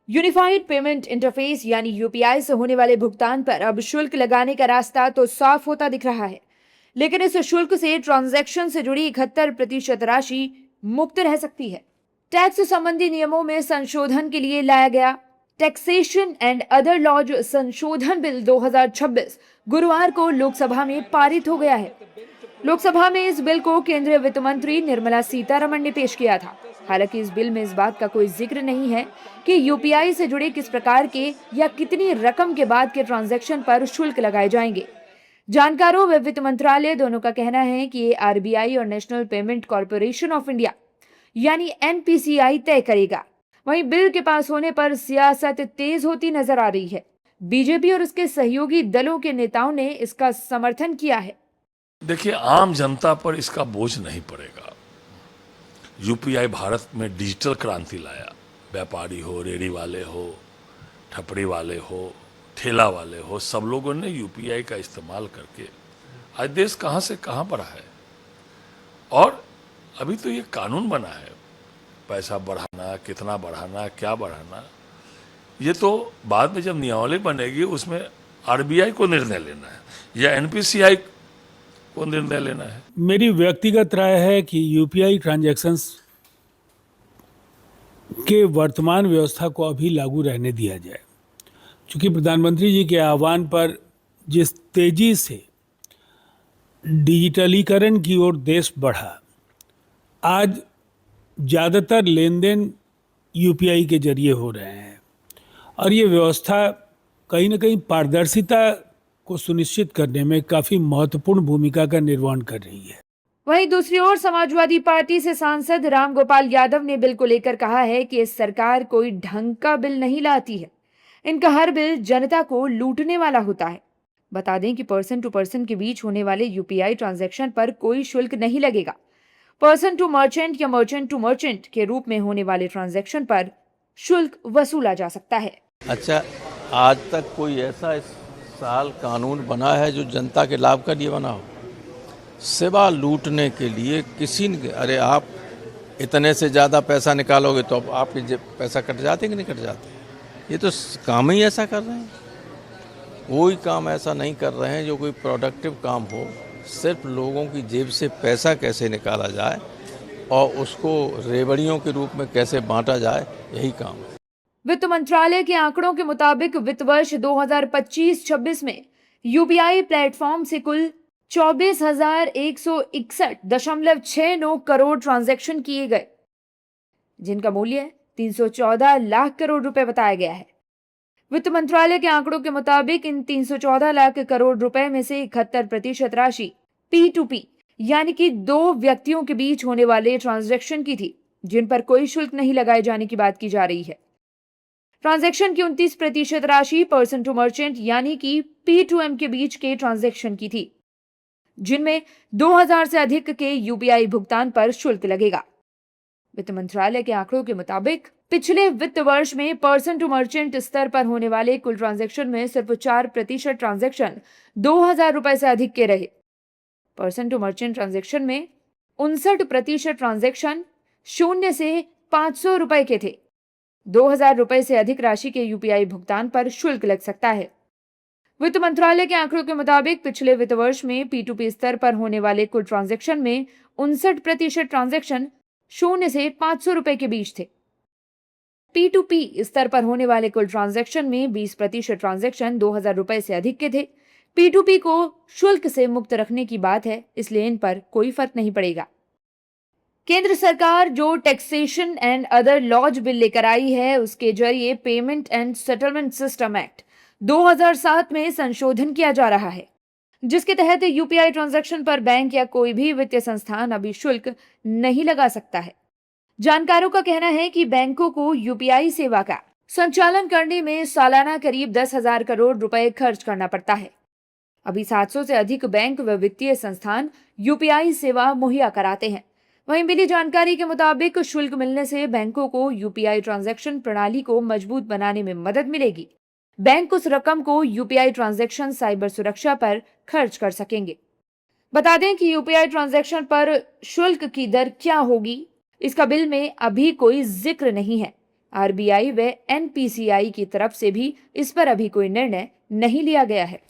Unified payment interface यानी UPI से होने वाले भुगतान पर अब शुल्क लगाने का रास्ता तो साफ होता दिख रहा है, लेकिन इस शुल्क से ट्रांजैक्शन से जुड़ी 71% राशि मुक्त रह सकती है। टैक्स संबंधी नियमों में संशोधन के लिए लाया गया टैक्सेशन एंड अदर लॉज संशोधन बिल 2026 गुरुवार को लोकसभा में पारित हो गया है। लोकसभा में इस बिल को केंद्रीय वित्त मंत्री निर्मला सीतारमण ने पेश किया था। हालांकि इस बिल में इस बात का कोई जिक्र नहीं है कि यूपीआई से जुड़े किस प्रकार के या कितनी रकम के बाद के ट्रांजैक्शन पर शुल्क लगाए जाएंगे। जानकारों व वित्त मंत्रालय दोनों का कहना है कि ये आरबीआई और national payment corporation of India यानी एनपीसीआई तय करेगा। वहीं बिल के पास होने पर सियासत तेज होती नजर आ रही है। बीजेपी और उसके सहयोगी दलों के नेताओं ने इसका समर्थन किया है। देखिए, आम जनता पर इसका बोझ नहीं पड़ेगा। यूपीआई भारत में डिजिटल क्रांति लाया। व्यापारी हो, रेहड़ी वाले हो, ठपड़ी वाले हो, ठेला वाले हो, सब लोगों ने यूपीआई का इस्तेमाल करके आज देश कहाँ से कहाँ बढ़ा है। और अभी तो ये कानून बना है, पैसा बढ़ाना, कितना बढ़ाना, क्या बढ़ाना, ये तो बाद में जब नियमावली बनेगी उसमें आरबीआई को निर्णय लेना है या एनपीसीआई को निर्णय लेना है। मेरी व्यक्तिगत राय है कि यूपीआई ट्रांजैक्शंस के वर्तमान व्यवस्था को अभी लागू रहने दिया जाए, क्योंकि प्रधानमंत्री जी के आह्वान पर जिस तेजी से डिजिटलीकरण की ओर देश बढ़ा, आज ज़्यादातर लेन देन यूपीआई के जरिए हो रहे हैं और ये व्यवस्था कहीं ना कहीं पारदर्शिता को सुनिश्चित करने में काफ़ी महत्वपूर्ण भूमिका का निर्वहन कर रही है। वहीं दूसरी ओर समाजवादी पार्टी से सांसद रामगोपाल यादव ने बिल को लेकर कहा है कि इस सरकार कोई ढंग का बिल नहीं लाती है। इनका हर बिल जनता को लूटने वाला होता है। बता दें कि पर्सन टू पर्सन के बीच होने वाले यूपीआई ट्रांजैक्शन पर कोई शुल्क नहीं लगेगा। पर्सन टू मर्चेंट या मर्चेंट टू मर्चेंट के रूप में होने वाले ट्रांजैक्शन पर शुल्क वसूला जा सकता है। अच्छा, आज तक कोई ऐसा इस साल कानून बना है जो जनता के लाभ के लिए बना हो? सेवा लूटने के लिए किसी ने, अरे आप इतने से ज़्यादा पैसा निकालोगे तो अब आपके जेब पैसा कट जाते कि नहीं कट जाते? ये तो काम ही ऐसा कर रहे हैं। कोई काम ऐसा नहीं कर रहे हैं जो कोई प्रोडक्टिव काम हो। सिर्फ लोगों की जेब से पैसा कैसे निकाला जाए और उसको रेवड़ियों के रूप में कैसे बांटा जाए, यही काम है। वित्त मंत्रालय के आंकड़ों के मुताबिक वित्त वर्ष 2025-26 में यूपीआई प्लेटफॉर्म से कुल 24,161.69 करोड़ ट्रांजैक्शन किए गए, जिनका मूल्य 314 लाख करोड़ रुपए बताया गया है। वित्त मंत्रालय के आंकड़ों के मुताबिक इन 314 लाख करोड़ रुपए में से 71% राशि P2P यानी कि दो व्यक्तियों के बीच होने वाले ट्रांजैक्शन की थी, जिन पर कोई शुल्क नहीं लगाए जाने की बात की जा रही है। ट्रांजैक्शन की 29% राशि पर्सन टू मर्चेंट यानी कि P2M के बीच के ट्रांजैक्शन की थी, जिनमें 2000 से अधिक के यूपीआई भुगतान पर शुल्क लगेगा। वित्त मंत्रालय के आंकड़ों के मुताबिक पिछले वित्त वर्ष में पर्सन टू मर्चेंट स्तर पर होने वाले कुल ट्रांजैक्शन में सिर्फ 4% ट्रांजैक्शन 2000 रुपए से अधिक के रहे। पर्सन टू मर्चेंट ट्रांजैक्शन में 59% ट्रांजैक्शन 0 से 500 रुपए के थे। 2000 रुपए से अधिक राशि के यूपीआई भुगतान पर शुल्क लग सकता है। वित्त मंत्रालय के आंकड़ों के मुताबिक पिछले वित्त वर्ष में P2P स्तर पर होने वाले कुल ट्रांजैक्शन में 59% ट्रांजैक्शन 0 से 500 रुपए के बीच थे। P2P स्तर पर होने वाले कुल ट्रांजैक्शन में 20% ट्रांजैक्शन 2000 रुपए से अधिक के थे। P2P को शुल्क से मुक्त रखने की बात है, इसलिए इन पर कोई फर्क नहीं पड़ेगा। केंद्र सरकार जो taxation and other laws bill लेकर आई है, उसके जरिए payment and settlement system act 2007 में संशोधन किया जा रहा है, जिसके तहत यूपीआई ट्रांजैक्शन पर बैंक या कोई भी वित्तीय संस्थान अभी शुल्क नहीं लगा सकता है। जानकारों का कहना है कि बैंकों को यूपीआई सेवा का संचालन करने में सालाना करीब 10,000 करोड़ रुपए खर्च करना पड़ता है। अभी 700 से अधिक बैंक व वित्तीय संस्थान यूपीआई सेवा मुहैया कराते हैं। वहीं मिली जानकारी के मुताबिक शुल्क मिलने से बैंकों को यूपीआई ट्रांजैक्शन प्रणाली को मजबूत बनाने में मदद मिलेगी। बैंक उस रकम को यूपीआई ट्रांजैक्शन साइबर सुरक्षा पर खर्च कर सकेंगे। बता दें कि यूपीआई ट्रांजैक्शन पर शुल्क की दर क्या होगी, इसका बिल में अभी कोई जिक्र नहीं है। आरबीआई व एनपीसीआई की तरफ से भी इस पर अभी कोई निर्णय नहीं लिया गया है।